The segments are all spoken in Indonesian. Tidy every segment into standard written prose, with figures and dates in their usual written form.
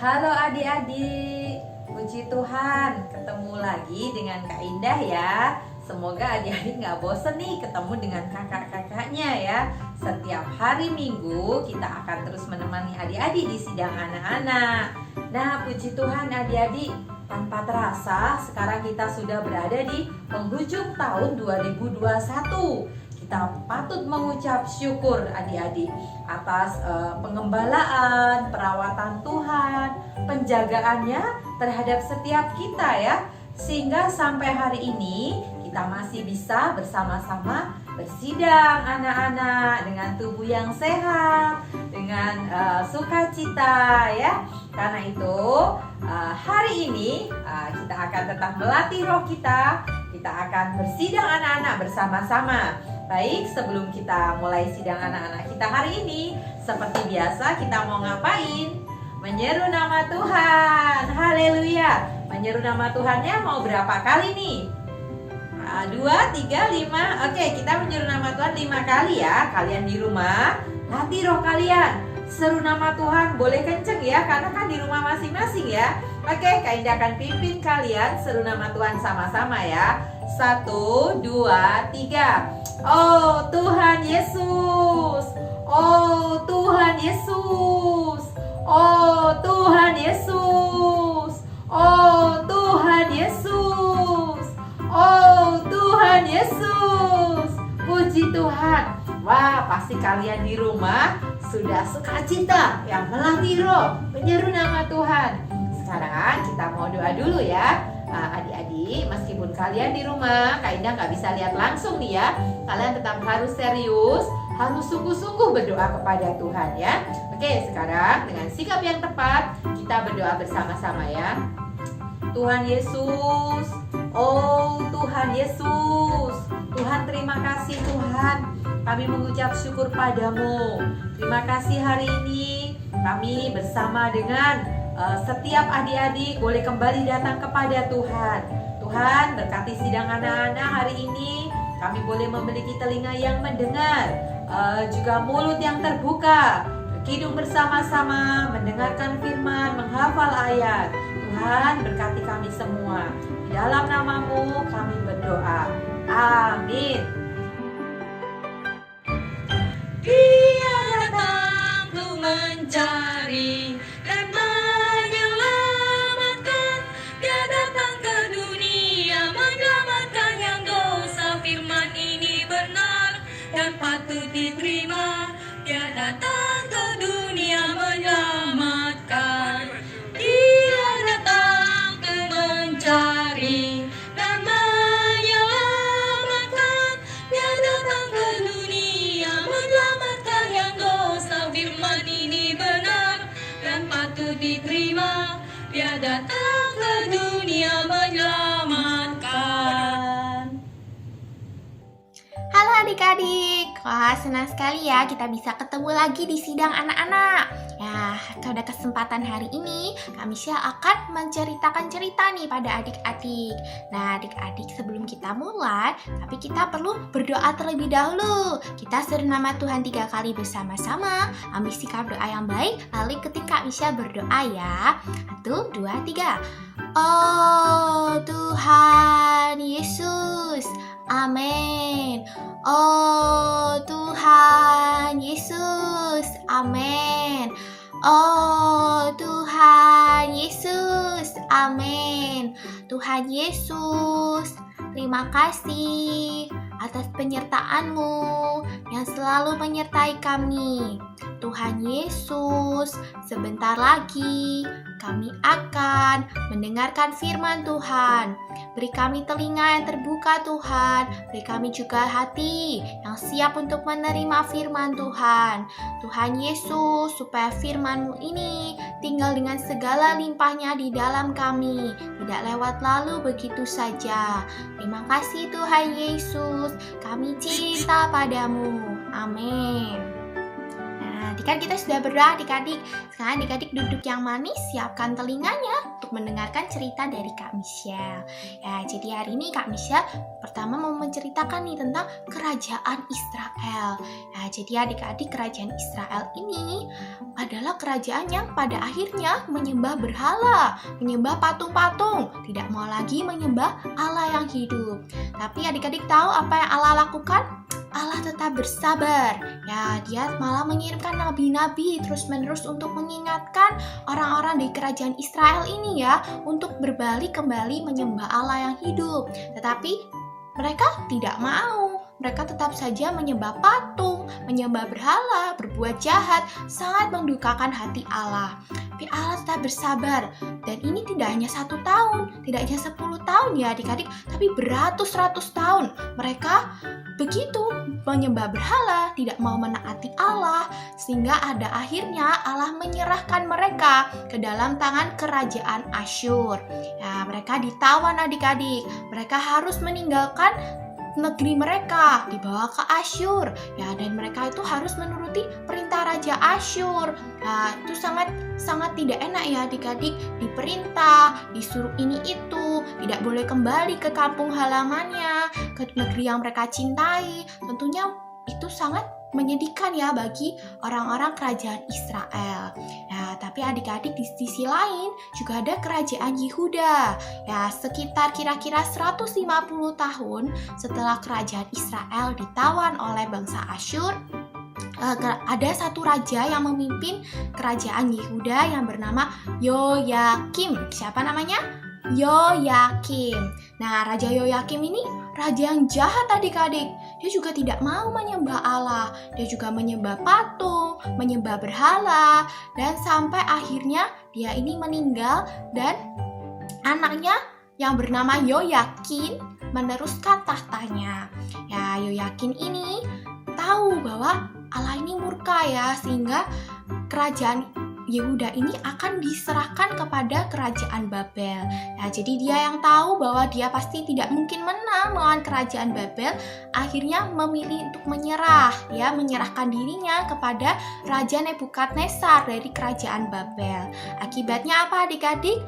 Halo adik-adik, puji Tuhan ketemu lagi dengan Kak Indah ya. Semoga adik-adik gak bosen nih ketemu dengan kakak-kakaknya ya. Setiap hari Minggu kita akan terus menemani adik-adik di sidang anak-anak. Nah puji Tuhan adik-adik, tanpa terasa sekarang kita sudah berada di penghujung tahun 2021. Kita patut mengucap syukur adik-adik atas pengembalaan, perawatan Tuhan, penjagaannya terhadap setiap kita ya. Sehingga sampai hari ini kita masih bisa bersama-sama bersidang anak-anak dengan tubuh yang sehat, dengan sukacita ya. Karena itu hari ini kita akan tetap melatih roh kita. Kita akan bersidang anak-anak bersama-sama. Baik, sebelum kita mulai sidang anak-anak kita hari ini, seperti biasa kita mau ngapain? Menyeru nama Tuhan. Haleluya. Menyeru nama Tuhannya mau berapa kali nih? 2, 3, 5. Oke, kita menyeru nama Tuhan 5 kali ya. Kalian di rumah, latih roh kalian. Seru nama Tuhan boleh kenceng ya, karena kan di rumah masing-masing ya. Oke, Kak Indah akan pimpin kalian seru nama Tuhan sama-sama ya. 1, 2, 3. Oh Tuhan Yesus, oh Tuhan Yesus, oh Tuhan Yesus, oh Tuhan Yesus, oh Tuhan Yesus. Puji Tuhan. Wah, pasti kalian di rumah sudah sukacita yang melatih roh, menyeru nama Tuhan. Sekarang kita mau doa dulu ya. Adik-adik, meskipun kalian di rumah, Kak Indah gak bisa lihat langsung nih ya. Kalian tetap harus serius, harus sungguh-sungguh berdoa kepada Tuhan ya. Oke, sekarang dengan sikap yang tepat, kita berdoa bersama-sama ya. Tuhan Yesus, oh Tuhan Yesus, Tuhan terima kasih Tuhan. Kami mengucap syukur padamu. Terima kasih hari ini kami bersama dengan setiap adik-adik boleh kembali datang kepada Tuhan. Tuhan berkati sidang anak-anak hari ini. Kami boleh memiliki telinga yang mendengar, juga mulut yang terbuka, berkidung bersama-sama, mendengarkan firman, menghafal ayat. Tuhan berkati kami semua. Di dalam namamu kami berdoa. Amin. Dia datang untuk mencari dan menyelamatkan. Dia datang ke dunia menyelamatkan yang dosa. Firman ini benar dan patut diterima. Dia datang ke dunia menyelamatkan. Dia datang untuk mencari dan menyelamatkan. Dia datang ke dunia menyelamatkan yang dosa. Firman ini benar dan patut diterima. Dia datang ke dunia menyelamatkan. Halo adik-adik, wah senang sekali ya kita bisa ketemu lagi di sidang anak-anak. Ya, pada kesempatan hari ini kami akan menceritakan cerita nih pada adik-adik. Nah adik-adik, sebelum kita mulai, tapi kita perlu berdoa terlebih dahulu. Kita seru nama Tuhan 3 kali bersama-sama. Ambil sikap doa yang baik, lalu ketika bisa berdoa ya. 1, 2, 3. Oh Tuhan Yesus, amin. Oh Tuhan Yesus, amin. Oh Tuhan Yesus, amin. Tuhan Yesus, terima kasih atas penyertaan-Mu yang selalu menyertai kami. Tuhan Yesus, sebentar lagi kami akan mendengarkan firman Tuhan. Beri kami telinga yang terbuka Tuhan. Beri kami juga hati yang siap untuk menerima firman Tuhan. Tuhan Yesus, supaya firman-Mu ini tinggal dengan segala limpahnya di dalam kami. Tidak lewat lalu begitu saja. Terima kasih Tuhan Yesus. Kami cinta padamu. Amin. Nah tadi kan kita sudah berdoa adik-adik. Sekarang adik-adik duduk yang manis, siapkan telinganya untuk mendengarkan cerita dari Kak Michelle. Ya, jadi hari ini Kak Michelle pertama mau menceritakan nih tentang kerajaan Israel. Nah, jadi adik-adik kerajaan Israel ini adalah kerajaan yang pada akhirnya menyembah berhala, menyembah patung-patung, tidak mau lagi menyembah Allah yang hidup. Tapi adik-adik tahu apa yang Allah lakukan? Allah tetap bersabar. Ya, dia malah mengirimkan nabi-nabi terus-menerus untuk mengingatkan orang-orang di kerajaan Israel ini ya, untuk berbalik kembali menyembah Allah yang hidup. Tetapi mereka tidak mau. Mereka tetap saja menyembah patung, menyembah berhala, berbuat jahat, sangat mendukakan hati Allah. Tapi Allah tetap bersabar. Dan ini tidak hanya 1 tahun, tidak hanya 10 tahun ya adik-adik, tapi beratus-ratus tahun. Mereka begitu menyembah berhala, tidak mau menaati Allah, sehingga ada akhirnya Allah menyerahkan mereka ke dalam tangan kerajaan Asyur. Ya, mereka ditawan adik-adik. Mereka harus meninggalkan negeri mereka, dibawa ke Asyur ya, dan mereka itu harus menuruti perintah Raja Asyur. Nah, itu sangat tidak enak ya adik-adik, diperintah, disuruh ini itu, tidak boleh kembali ke kampung halamannya, ke negeri yang mereka cintai. Tentunya itu sangat menyedihkan ya bagi orang-orang kerajaan Israel. Nah, tapi adik-adik di sisi lain juga ada kerajaan Yehuda. Ya, sekitar kira-kira 150 tahun setelah kerajaan Israel ditawan oleh bangsa Asyur, ada satu raja yang memimpin kerajaan Yehuda yang bernama Yoyakim. Siapa namanya? Yoyakim. Nah, Raja Yoyakim ini raja yang jahat adik-adik. Dia juga tidak mau menyembah Allah. Dia juga menyembah patung, menyembah berhala, dan sampai akhirnya dia ini meninggal dan anaknya yang bernama Yoyakin meneruskan tahtanya. Ya, Yoyakin ini tahu bahwa Allah ini murka ya, sehingga kerajaan Yehuda ini akan diserahkan kepada kerajaan Babel. Nah, jadi dia yang tahu bahwa dia pasti tidak mungkin menang melawan kerajaan Babel, akhirnya memilih untuk menyerah, ya, menyerahkan dirinya kepada Raja Nebukadnezar dari kerajaan Babel. Akibatnya apa adik-adik?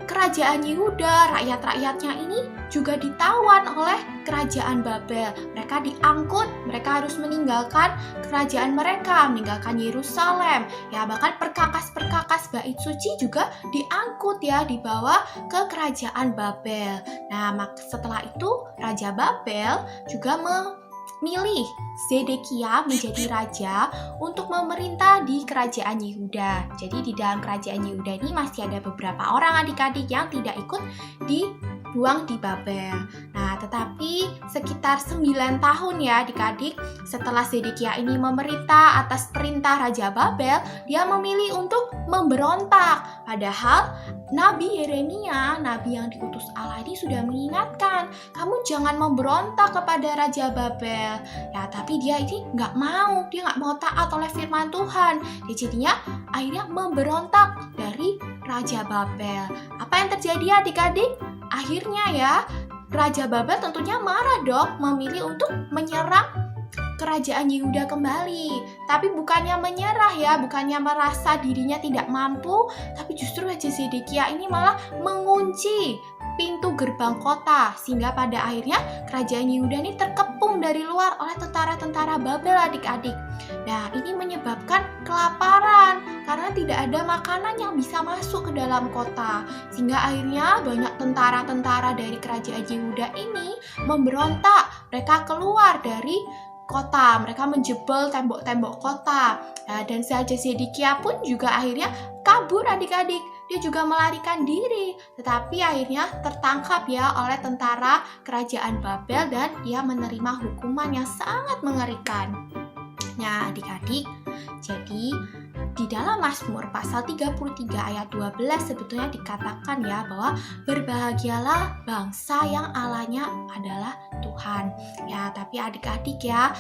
Kerajaan Yehuda, rakyat-rakyatnya ini juga ditawan oleh kerajaan Babel. Mereka diangkut, mereka harus meninggalkan kerajaan mereka, meninggalkan Yerusalem. Ya, bahkan perkakas-perkakas bait suci juga diangkut ya, dibawa ke kerajaan Babel. Nah, setelah itu Raja Babel juga memilih Zedekia menjadi raja untuk memerintah di kerajaan Yehuda. Jadi di dalam kerajaan Yehuda ini masih ada beberapa orang adik-adik yang tidak ikut dibuang di Babel. Nah, tetapi sekitar 9 tahun ya adik-adik setelah Zedekia ini memerintah atas perintah Raja Babel, dia memilih untuk memberontak. Padahal Nabi Yeremia, nabi yang diutus Allah ini sudah mengingatkan, kamu jangan memberontak kepada Raja Babel. Ya, tapi dia ini nggak mau, dia nggak mau taat oleh firman Tuhan. Dia jadinya akhirnya memberontak dari Raja Babel. Apa yang terjadi adik-adik? Akhirnya ya, Raja Babel tentunya marah dong, memilih untuk menyerang kerajaan Yehuda kembali. Tapi bukannya menyerah ya, bukannya merasa dirinya tidak mampu, tapi justru Raja Zedekia ini malah mengunci pintu gerbang kota, sehingga pada akhirnya kerajaan Yehuda ini terkepung dari luar oleh tentara-tentara Babel adik-adik. Nah, ini menyebabkan kelaparan karena tidak ada makanan yang bisa masuk ke dalam kota, sehingga akhirnya banyak tentara-tentara dari kerajaan Yehuda ini memberontak. Mereka keluar dari kota, mereka menjebol tembok-tembok kota. Nah, dan Raja Zedekia pun juga akhirnya kabur adik-adik. Dia juga melarikan diri, tetapi akhirnya tertangkap ya oleh tentara kerajaan Babel dan dia menerima hukuman yang sangat mengerikan. Nah, adik-adik, jadi di dalam Mazmur pasal 33 ayat 12 sebetulnya dikatakan ya bahwa berbahagialah bangsa yang Allahnya adalah Tuhan. Ya, tapi adik-adik ya,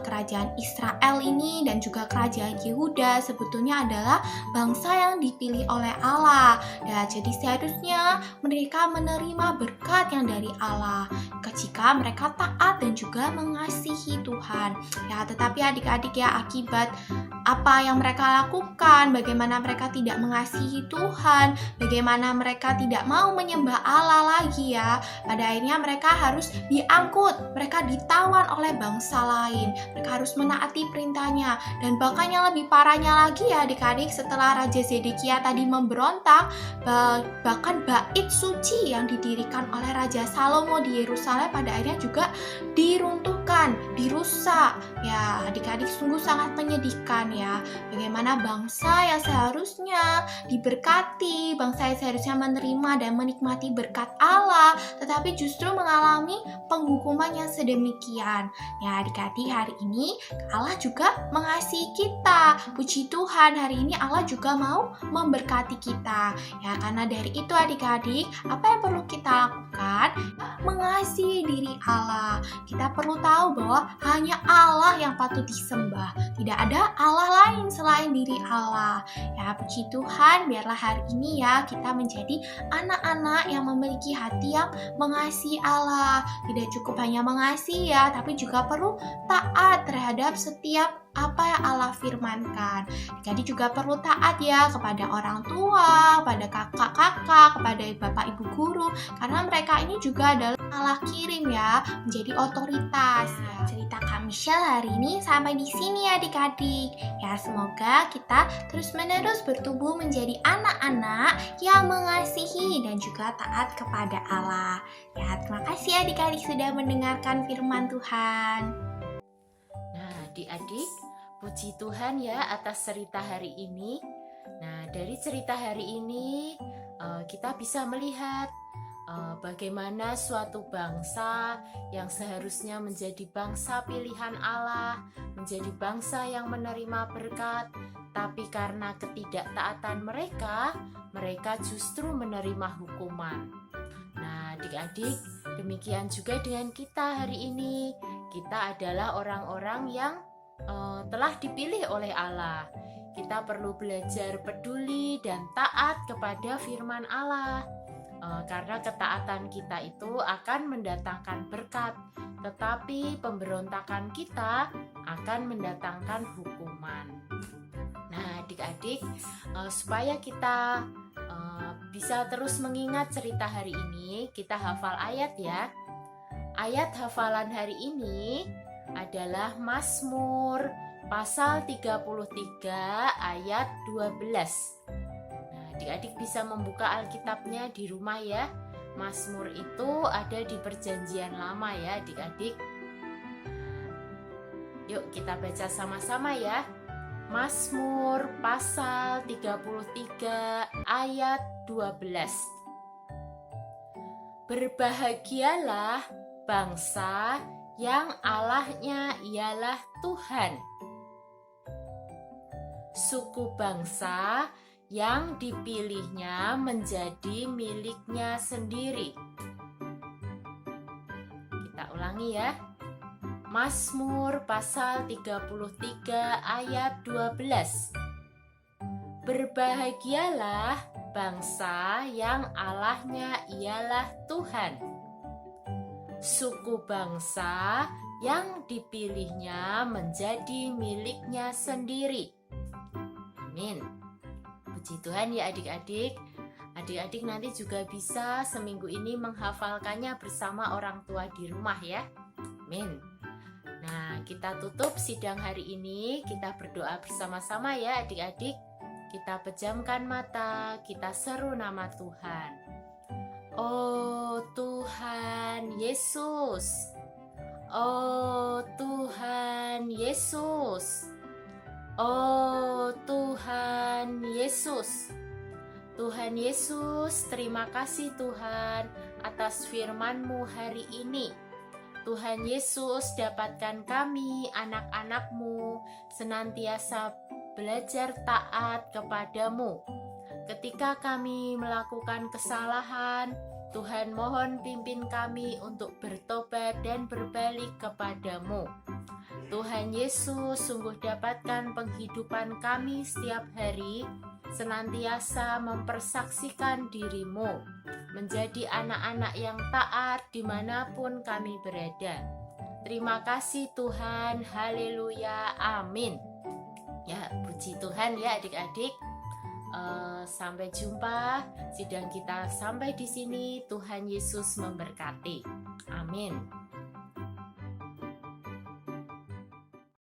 kerajaan Israel ini dan juga kerajaan Yehuda sebetulnya adalah bangsa yang dipilih oleh Allah. Ya, jadi seharusnya mereka menerima berkat yang dari Allah jika mereka taat dan juga mengasihi Tuhan. Ya, tetapi adik-adik ya, akibat apa yang mereka lakukan, bagaimana mereka tidak mengasihi Tuhan, bagaimana mereka tidak mau menyembah Allah lagi ya, pada akhirnya mereka harus diangkut, mereka ditawan oleh bangsa lain, mereka harus menaati perintahnya. Dan bahkan yang lebih parahnya lagi ya adik-adik, setelah Raja Zedekia tadi memberontak, bahkan bait suci yang didirikan oleh Raja Salomo di Yerusalem pada akhirnya juga diruntuhkan, dirusak. Ya, adik-adik sungguh sangat menyedihkan ya. Bagaimana bangsa yang seharusnya diberkati, bangsa yang seharusnya menerima dan menikmati berkat Allah, tetapi justru mengalami penghukuman yang sedemikian. Ya, adik-adik, hari ini Allah juga mengasihi kita. Puji Tuhan, hari ini Allah juga mau memberkati kita. Ya, karena dari itu adik-adik, apa yang perlu kita lakukan? Mengasihi diri Allah. Kita perlu tahu bahwa hanya Allah yang patut disembah. Tidak ada Allah lain selain diri Allah. Ya, puji Tuhan, biarlah hari ini ya kita menjadi anak-anak yang memiliki hati yang mengasihi Allah. Tidak cukup hanya mengasihi ya, tapi juga perlu taat terhadap setiap apa yang Allah firmankan. Jadi juga perlu taat ya kepada orang tua, kepada kakak-kakak, kepada bapak ibu guru, karena mereka ini juga adalah Allah kirim ya menjadi otoritas. Ya, cerita Kak Michelle hari ini sampai di sini ya adik-adik. Ya, semoga kita terus-menerus bertumbuh menjadi anak-anak yang mengasihi dan juga taat kepada Allah. Ya, terima kasih adik-adik sudah mendengarkan firman Tuhan. Nah, adik-adik, puji Tuhan ya atas cerita hari ini. Nah, dari cerita hari ini kita bisa melihat bagaimana suatu bangsa yang seharusnya menjadi bangsa pilihan Allah, menjadi bangsa yang menerima berkat, tapi karena ketidaktaatan mereka, mereka justru menerima hukuman. Nah, adik-adik, demikian juga dengan kita hari ini. Kita adalah orang-orang yang telah dipilih oleh Allah. Kita perlu belajar peduli dan taat kepada firman Allah. Karena ketaatan kita itu akan mendatangkan berkat, tetapi pemberontakan kita akan mendatangkan hukuman. Nah, adik-adik, supaya kita bisa terus mengingat cerita hari ini, kita hafal ayat ya. Ayat hafalan hari ini adalah Mazmur pasal 33 ayat 12. Adik-adik bisa membuka Alkitabnya di rumah ya. Mazmur itu ada di Perjanjian Lama ya adik-adik. Yuk kita baca sama-sama ya. Mazmur pasal 33 ayat 12. Berbahagialah bangsa yang Allahnya ialah Tuhan. Suku bangsa yang dipilihnya menjadi miliknya sendiri. Kita ulangi ya. Mazmur pasal 33 ayat 12. Berbahagialah bangsa yang Allahnya ialah Tuhan. Suku bangsa yang dipilihnya menjadi miliknya sendiri. Amin. Puji Tuhan ya adik-adik. Adik-adik nanti juga bisa seminggu ini menghafalkannya bersama orang tua di rumah ya. Amin. Nah, kita tutup sidang hari ini. Kita berdoa bersama-sama ya adik-adik. Kita pejamkan mata, kita seru nama Tuhan. Oh Tuhan Yesus. Oh Tuhan Yesus. Oh Tuhan Yesus. Tuhan Yesus, terima kasih Tuhan atas firman-Mu hari ini. Tuhan Yesus, dapatkan kami anak-anak-Mu senantiasa belajar taat kepada-Mu. Ketika kami melakukan kesalahan, Tuhan mohon pimpin kami untuk bertobat dan berbalik kepadamu. Tuhan Yesus, sungguh dapatkan penghidupan kami setiap hari, senantiasa mempersaksikan dirimu, menjadi anak-anak yang taat dimanapun kami berada. Terima kasih Tuhan, haleluya, amin. Ya, puji Tuhan ya adik-adik. Sampai jumpa, sidang kita sampai di sini. Tuhan Yesus memberkati. Amin.